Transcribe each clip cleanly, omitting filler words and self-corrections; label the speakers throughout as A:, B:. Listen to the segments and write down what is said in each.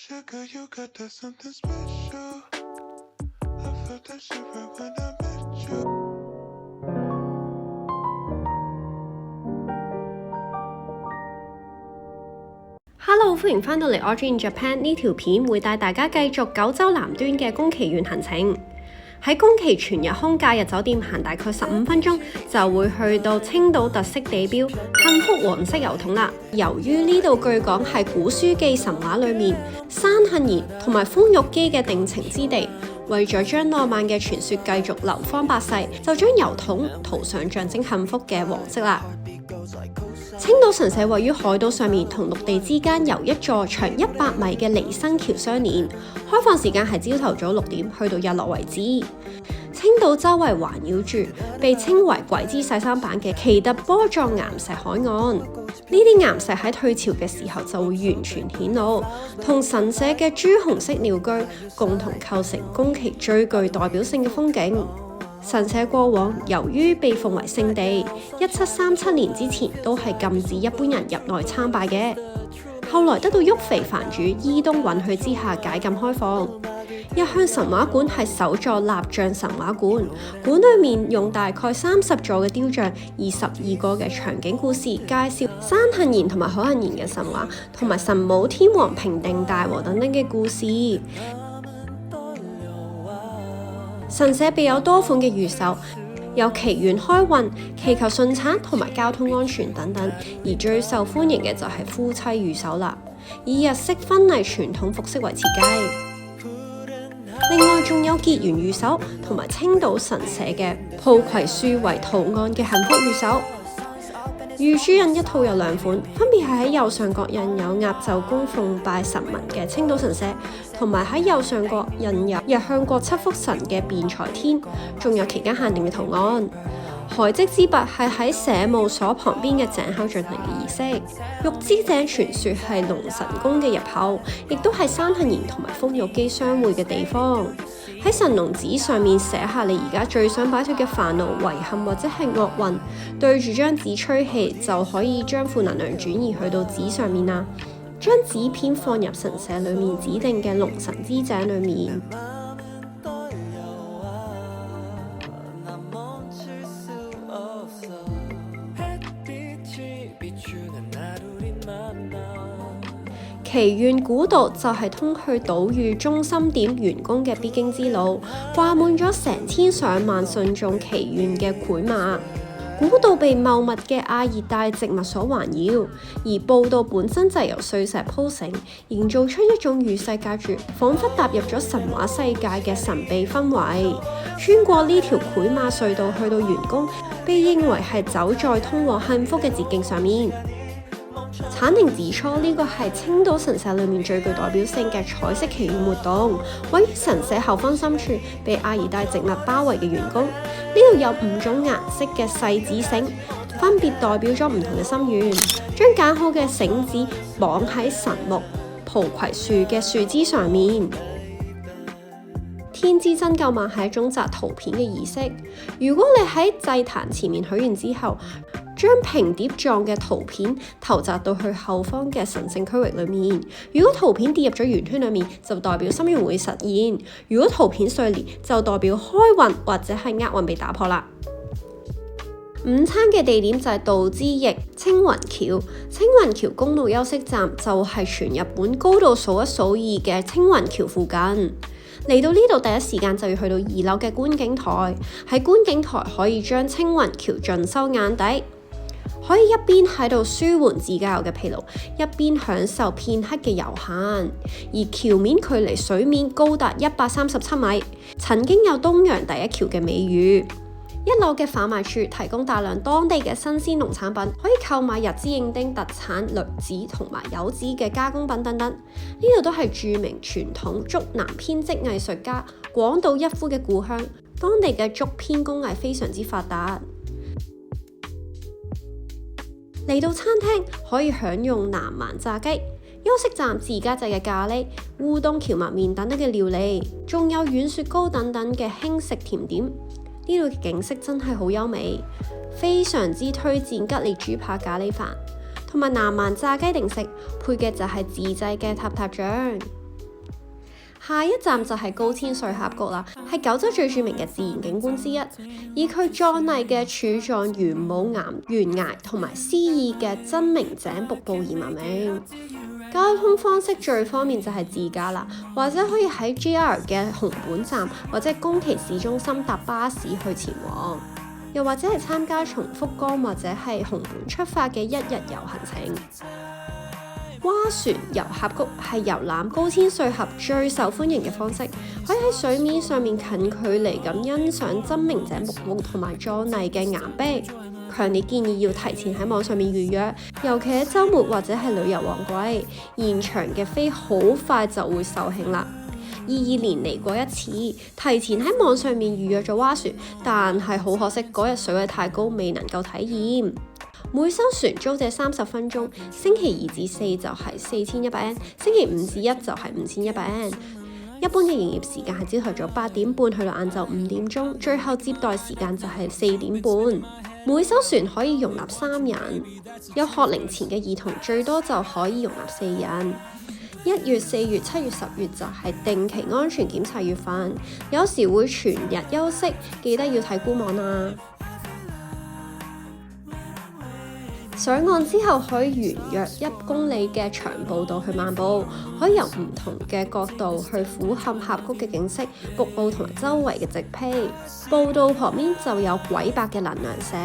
A: Sugar, you got that something special. I felt that shit right when I met you.
B: Hello， 歡迎返到嚟 Audrey in Japan 呢條片會帶大家繼續九州南端嘅宮崎縣行程。喺宮崎全日空假日酒店行大概15分鐘就會去到青島特色地標幸福黃色郵筒啦。由於呢度據講係古書記神話裏面山幸賢同埋豐玉姬嘅定情之地，為咗將浪漫嘅傳說繼續流芳百世，就將郵筒塗上象徵幸福嘅黃色啦。青島神社位於海島上面，同陸地之間由一座長100米嘅離生橋相連。開放時間係朝頭早6點去到日落為止。青島周圍環繞住被稱為鬼之洗衫板嘅奇特波狀岩石海岸。呢啲岩石喺退潮嘅時候就會完全顯露，同神社嘅朱紅色鳥居共同構成宮崎最具代表性嘅風景。神社過往由於被奉為聖地，1737年之前都係禁止一般人入內參拜嘅。後來得到旭肥藩主伊東允許之下解禁開放。日向神話館係首座立像神話館，館裏面用大概30座嘅雕像，以12個嘅場景故事介紹山幸賢同埋海幸賢嘅神話，同埋神武天皇平定大和等等嘅故事。神社備有多款嘅御守，有祈願開運、祈求順產同埋交通安全等等，而最受歡迎嘅就係夫妻御守啦，以日式婚禮傳統服飾為設計。另外仲有結緣御守同埋青島神社嘅抱葵樹為圖案嘅幸福御守。御朱印一套有2款，分別係喺右上角印有壓軸供奉拜神明嘅青島神社，同埋喺右上角印有日向國7福神嘅辯財天，仲有期間限定嘅圖案。海祭之拔係喺社務所旁邊嘅井口進行嘅儀式。玉之井傳說係龍神宮嘅入口，亦都係山幸賢同埋豐玉姬相會嘅地方。喺神農紙上面寫下你而家最想擺脫嘅煩惱、遺憾或者係惡運，對住張紙吹氣就可以將負能量轉移去到紙上面啦。將紙片放入神社裏面指定嘅龍神之井裏面。祈願古道就係通去島嶼中心點員工嘅必經之路，掛滿咗成千上萬信眾祈願嘅繪馬。古道被茂密嘅亞熱帶植物所環繞，而步道本身就由碎石鋪成，營造出一種與世隔絕，彷彿踏入咗神話世界嘅神秘氛圍。穿過呢條繪馬隧道去到員工，被認為係走在通往幸福嘅捷徑上面。產寧指出呢個係青島神社裏面最具代表性嘅彩色祈願活動，位於神社後方深處被亞熱帶植物包圍嘅員工，呢度有5種顏色嘅細紙繩，分別代表咗唔同嘅心願，將揀好嘅繩子綁喺神木抱葵樹嘅樹枝上面。天之真救mạng係一種擲圖片嘅儀式，如果你喺祭壇前面許願之後，將平碟狀嘅圖片投擲到去後方嘅神聖區域裏面。如果圖片跌入咗圓圈裏面，就代表心願會實現；如果圖片碎裂，就代表開運或者係厄運被打破啦。午餐嘅地點就係道之驛青雲橋。青雲橋公路休息站就係全日本高度數1數2嘅青雲橋附近。嚟到呢度第一時間就要去到2樓嘅觀景台，喺觀景台可以將青雲橋盡收眼底。可以一邊喺度舒緩自駕遊嘅疲勞，一邊享受片刻嘅悠閒。而橋面距離水面高達137米，曾經有東洋第一橋嘅美譽。1樓嘅販賣處提供大量當地嘅新鮮農產品，可以購買日之應町特產栗子同埋柚子嘅加工品等等。呢度都係著名傳統竹南編織藝術家廣島一夫嘅故鄉，當地嘅竹編工藝非常之發達。嚟到餐廳可以享用南蠻炸雞，休息站自家製嘅咖喱、烏冬蕎麥麵等等嘅料理，仲有軟雪糕等等嘅輕食甜點。呢度嘅景色真係好優美，非常之推薦吉列豬扒咖喱飯，同埋南蠻炸雞定食，配嘅就係自製嘅塔塔醬。下一站就係高千穗峽谷啦，係九州最著名嘅自然景觀之一，以佢壯麗嘅柱狀玄武岩懸崖同埋詩意嘅真名井瀑布而聞名。交通方式最方便就係自駕啦，或者可以喺 JR 嘅熊本站或者宮崎市中心搭巴士去前往，又或者係參加從福岡或者係熊本出發嘅一日遊行程。划船遊峽谷係遊覽高千穗峽最受歡迎嘅方式，可以喺水面上面近距離咁欣賞真名井瀑布同埋壯麗嘅岩壁。強烈建議要提前喺網上面預約，尤其喺週末或者係旅遊旺季，現場嘅飛好快就會售罄啦。22年嚟過一次，提前喺網上面預約咗划船，但係好可惜嗰日水位太高，未能夠體驗。每艘船租借30分鐘，星期2至4就係4100円，星期5至1就係5100円。一般嘅營業時間係朝頭早8點半去到晏晝5點鐘，最後接待時間就係4點半。每艘船可以容納3人，有學齡前嘅兒童最多就可以容納4人。1月、4月、7月、10月就係定期安全檢查月份，有時會全日休息，記得要睇官網啦。上岸之後可以沿約1公里嘅長步道去漫步，可以由唔同嘅角度去俯瞰峽谷嘅景色、瀑布同埋周圍嘅植被。步道旁邊就有鬼伯嘅能量石，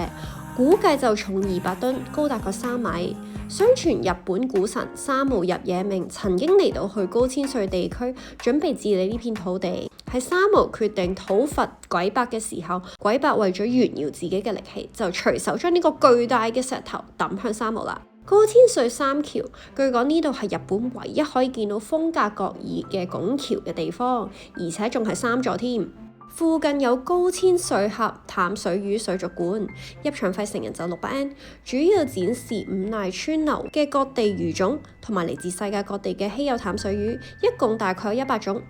B: 估計就重200噸，高達個3米。相傳日本股神三毛日野明曾經嚟到去高千穗地區，準備治理呢片土地。喺三毛決定討伐鬼伯嘅時候，鬼伯為咗炫耀自己嘅力氣，就隨手將呢個巨大嘅石頭抌向三毛啦。高千穗三橋，據講呢度係日本唯一可以見到風格各異嘅拱橋嘅地方，而且仲係3座添。附近有高千穗峽淡水魚水族館，入場費成人就600円，主要展示五瀨川流嘅各地魚種同埋嚟自世界各地嘅稀有淡水魚，一共大概有100種。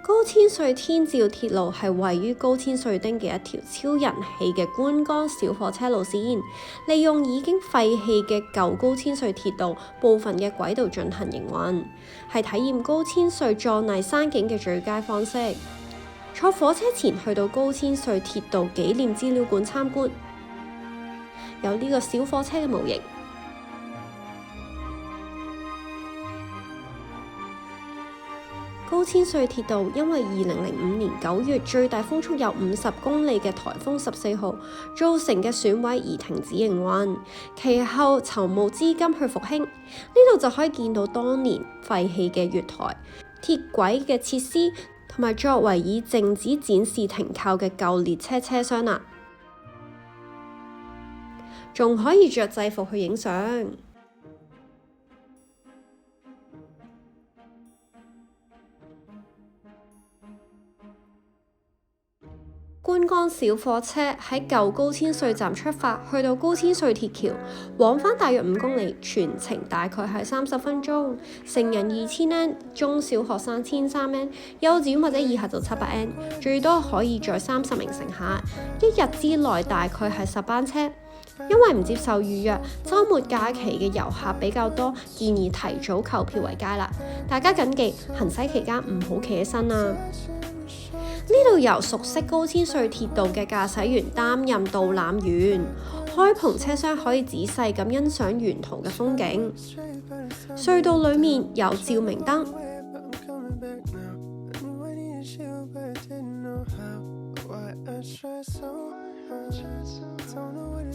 B: 高千穗天照鐵路係位於高千穗町嘅一條超人氣嘅觀光小火車路線，利用已經廢棄嘅舊高千穗鐵道部分嘅軌道進行營運，係體驗高千穗壯麗山景嘅最佳方式。坐火車前去到高千穗鐵道紀念資料館參觀，有呢個小火車嘅模型。高千穗鐵道因為2005年9月最大風速有50公里嘅颱風14號造成嘅損毀而停止營運，其後籌募資金去復興。呢度就可以見到當年廢棄嘅月台、鐵軌嘅設施，同埋作為以靜止展示停靠嘅舊列車車廂啦，仲可以着制服去影相。觀光小火車喺舊高千穗站出發，去到高千穗鐵橋，往返大約5公里，全程大概係30分鐘。成人2000円，中小學生1300円，幼稚園或者以下就700円，最多可以載30名乘客。一日之內大概係10班車。因為唔接受預約，週末假期嘅遊客比較多，建議提早購票為佳啦。大家謹記，行駛期間唔好企起身啊！呢度由熟悉高千穗鐵道嘅駕駛員擔任導覽員，開篷車廂可以仔細咁欣賞沿途嘅風景。隧道裡面有照明燈。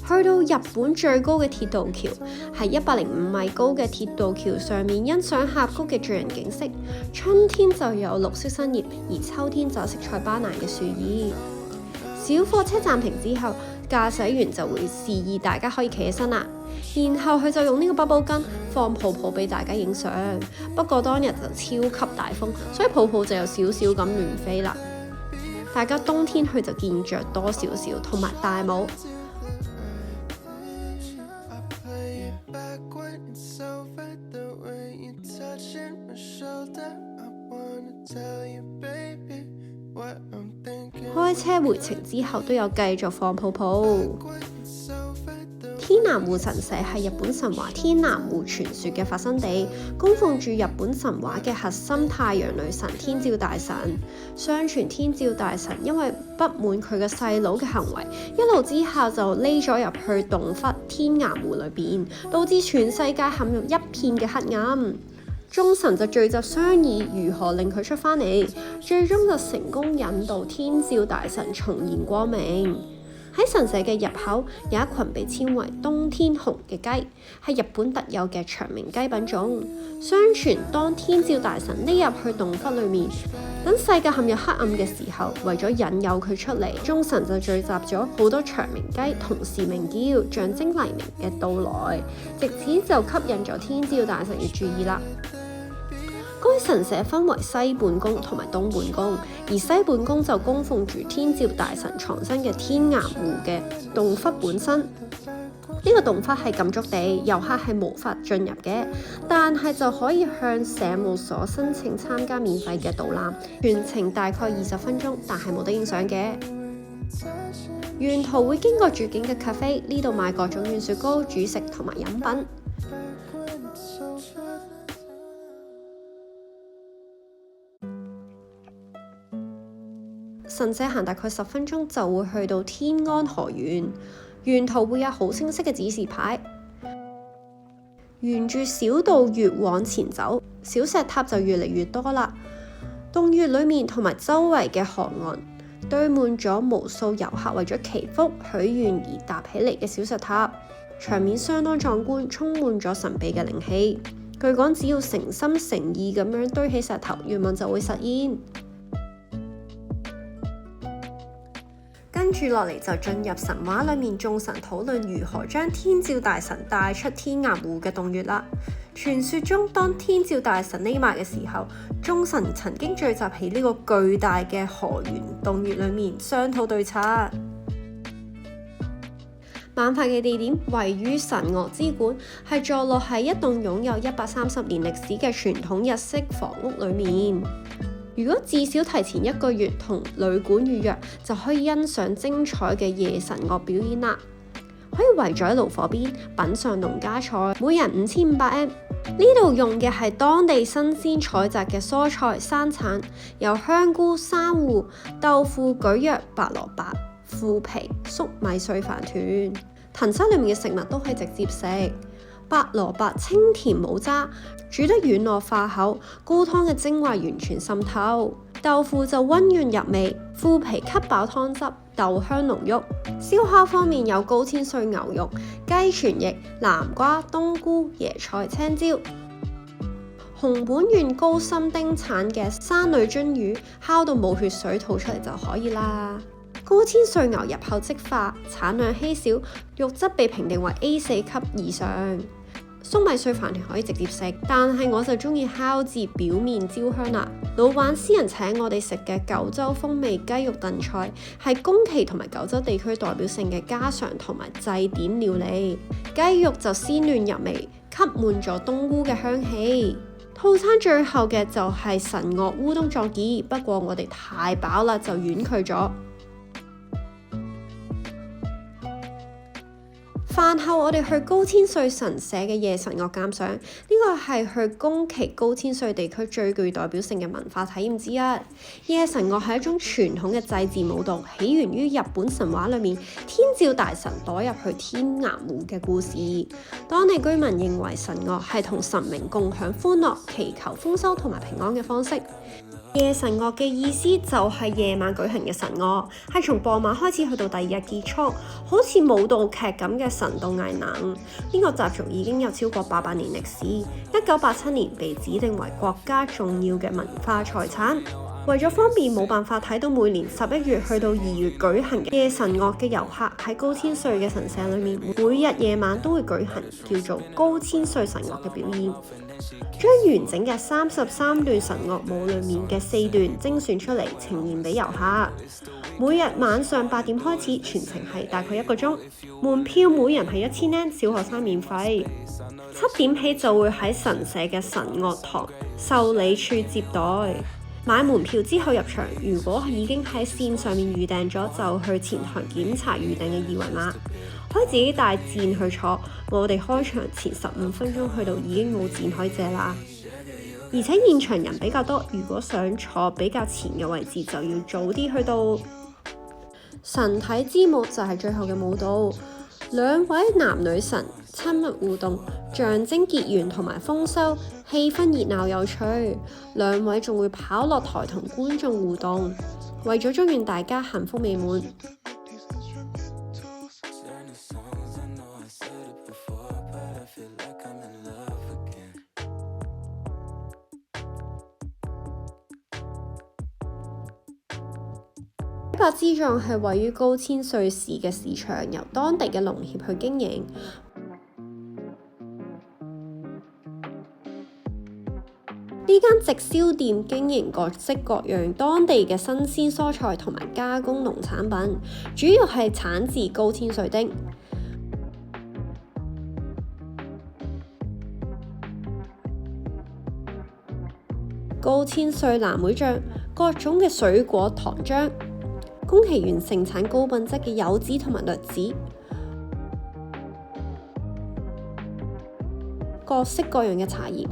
B: 去到日本最高嘅鐵道橋，係105米高嘅鐵道橋上面欣賞峽谷嘅醉人景色。春天就有綠色新葉，而秋天就色彩斑斕嘅樹葉。小火車暫停之後，駕駛員就會示意大家可以企起身啦，然後佢就用呢個包包巾放泡泡俾大家影相。不過當日就超級大風，所以泡泡就有少少咁亂飛啦。大家冬天去就建議着多少少，同埋戴帽。開車回程之後都有繼續放泡泡。鐵天南湖神社係日本神話天南湖傳說嘅發生地，供奉住日本神話嘅核心太陽女神天照大神。相傳天照大神因為不滿佢嘅細佬嘅行為，一怒之下就匿咗入去洞窟天岩湖裏邊，導致全世界陷入一片嘅黑暗。眾神就聚集商議如何令佢出返嚟，最終就成功引導天照大神重現光明。喺神社嘅入口有一群被稱為冬天紅嘅雞，係日本特有嘅長鳴雞品種。相傳當天照大神匿入去洞窟裏面，等世界陷入黑暗嘅時候，為咗引誘佢出嚟，眾神就聚集咗好多長鳴雞同時鳴叫，象徵黎明嘅到來，藉此就吸引咗天照大神嘅注意啦。該神社分為西本宮同埋東本宮，而西本宮就供奉住天照大神藏身嘅天岩湖嘅洞窟本身。呢個洞窟係禁足地，遊客係無法進入嘅，但係就可以向社務所申請參加免費嘅導覽，全程大概20分鐘，但係冇得影相嘅。沿途會經過住景嘅咖啡，呢度賣各種軟雪糕、主食同埋飲品。神社行大概10分鐘就會去到天安河原，沿途會有好清晰嘅指示牌。沿住小道越往前走，小石塔就越嚟越多啦。洞穴裏面同埋周圍嘅河岸堆滿咗無數遊客為咗祈福許願而搭起嚟嘅小石塔，場面相當壯觀，充滿咗神秘嘅靈氣。據講，只要誠心誠意咁樣堆起石頭，願望就會實現。跟住落嚟就進入神話裏面眾神討論如何將天照大神帶出天岩湖嘅洞穴啦。傳說中，當天照大神匿埋嘅時候，眾神曾經聚集喺呢個巨大嘅河原洞穴裏面商討對策。辦法嘅地點位於神樂之館，係坐落喺一棟擁有130年歷史嘅傳統日式房屋裏面。如果至少提前1個月同旅館預約，就可以欣賞精彩嘅夜神樂表演啦。可以圍咗喺爐火邊品嚐農家菜，每人5500 M。呢度用嘅係當地新鮮採摘嘅蔬菜生產，有香菇、珊瑚、豆腐、蒟蒻、白蘿蔔、腐皮、粟米碎飯團。藤室裏面嘅食物都可以直接食。白蘿蔔清甜冇渣，煮得軟糯化口，高湯嘅精華完全滲透。豆腐就溫潤入味，腐皮吸飽湯汁，豆香濃郁。燒烤方面有高千歲牛肉、雞全翼、南瓜、冬菇、椰菜、青椒。熊本縣高森町產嘅山女津魚，烤到冇血水吐出嚟就可以啦。高千歲牛入口即化，產量稀少，肉質被評定為 A4 級以上。粟米碎飯團可以直接食，但係我就中意烤至表面焦香啦。老闆私人請我哋食嘅九州風味雞肉燉菜，係宮崎同埋九州地區代表性嘅家常同埋祭典料理。雞肉就鮮嫩入味，吸滿咗冬菇嘅香氣。套餐最後嘅就係神樂烏冬作意，不過我哋太飽啦，就婉拒咗。飯後我哋去高千歲神社嘅夜神樂鑑賞，呢個係去宮崎高千歲地區最具代表性嘅文化體驗之一。夜神樂係一種傳統嘅祭祀舞蹈，起源於日本神話裏面天照大神躲入去天岩湖嘅故事。當地居民認為神樂係同神明共享歡樂、祈求豐收同埋平安嘅方式。夜神樂嘅意思就係夜晚舉行嘅神樂，係從傍晚開始去到第2日結束，好似舞蹈劇咁嘅神道藝能。呢個習俗已經有超過800年歷史，1987年被指定為國家重要嘅文化財產。為咗方便冇辦法睇到每年11月去到2月舉行嘅夜神樂嘅遊客，喺高千歲嘅神社裏面，每日夜晚都會舉行叫做高千歲神樂嘅表演。將完整嘅33段神樂舞裏面嘅4段精選出嚟呈現俾遊客。每日晚上8點開始，全程係大概1個鐘。門票每人係1000円，小學生免費。7點起就會喺神社嘅神樂堂受理處接待。買門票之後入場，如果已經喺線上面預訂咗，就去前台檢查預訂嘅二維碼，可以自己帶墊去坐。我哋開場前15分鐘去到已經冇墊可以借啦，而且現場人比較多，如果想坐比較前嘅位置，就要早啲去到。神體之舞就係最後嘅舞蹈，兩位男女神親密互動，象徵結緣同埋豐收，氣氛熱鬧有趣。兩位仲會跑落台同觀眾互動，為咗祝願大家幸福美滿。呢個之葬係位於高千穗市嘅市場，由當地嘅農協去經營。呢間直銷店經營各式各樣當地嘅新鮮蔬菜同埋加工農產品，主要係產自高千穗町。高千穗藍莓醬、各種嘅水果糖漿。宮崎縣盛產高品質嘅柚子同埋栗子，各式各樣嘅茶葉。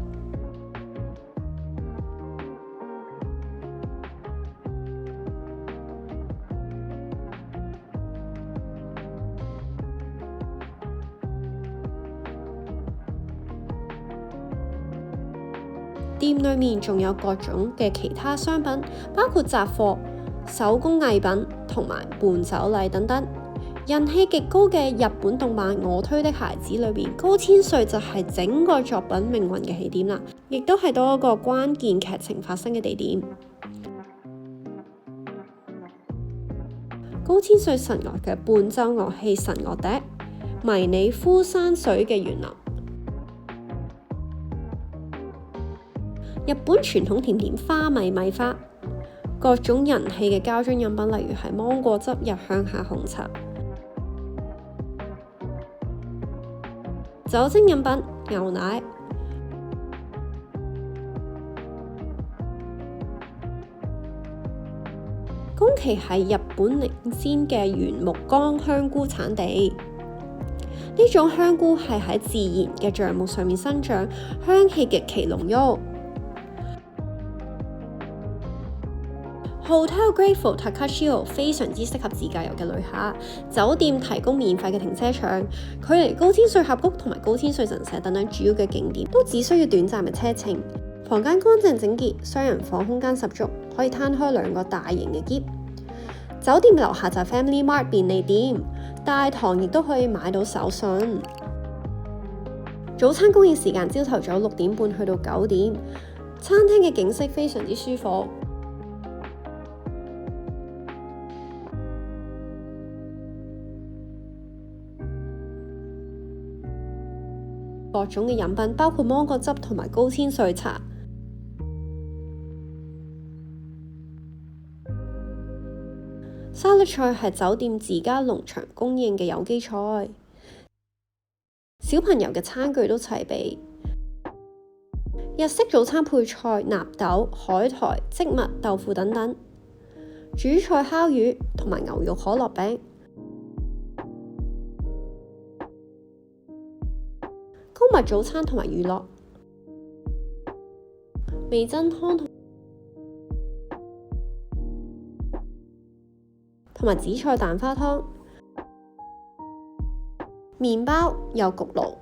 B: 店裏面仲有各種嘅其他商品，包括雜貨、手工藝品同埋伴手禮等等。人氣極高嘅日本動漫《我推的孩子》裏邊，高千穗就係整個作品命運嘅起點啦，亦都係多一個關鍵劇情發生嘅地點。高千穗神樂嘅伴奏樂器神樂笛，迷你枯山水嘅園林，日本傳統甜點花米米花，各種人氣嘅膠樽飲品，例如係芒果汁、日向下紅茶、酒精飲品、牛奶、宮崎係日本領先嘅原木乾香菇產地，呢種香菇係喺自然嘅橡木上面生長，香氣極其濃郁。Hotel Grateful Takashio 非常之適合自駕遊嘅旅客，酒店提供免費嘅停車場，距離高千穗峽谷同埋高千穗神社等等主要嘅景點都只需要短暫嘅車程。房間乾淨整潔，雙人房空間十足，可以攤開兩個大型嘅篋。酒店樓下就係 Family Mart 便利店，大堂亦都可以買到手信。早餐供應時間朝頭早6點半去到9點，餐廳嘅景色非常之舒服。各種嘅飲品包括芒果汁同埋高千穗茶。沙律菜係酒店自家農場供應嘅有機菜。小朋友嘅餐具都齊備。日式早餐配菜納豆、海苔、穀物豆腐等等。主菜烤魚同埋牛肉可樂餅。高密早餐同埋娛樂，味噌湯同埋紫菜蛋花湯，麵包有焗爐，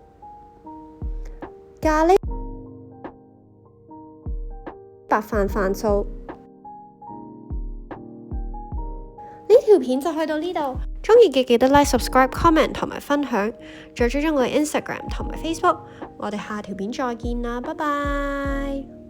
B: 咖喱白飯飯素。呢條片就去到呢度。鍾意嘅記得 like、subscribe、comment 同埋分享，再追蹤我嘅 Instagram 同埋 Facebook。我哋下條片再見啦，拜拜。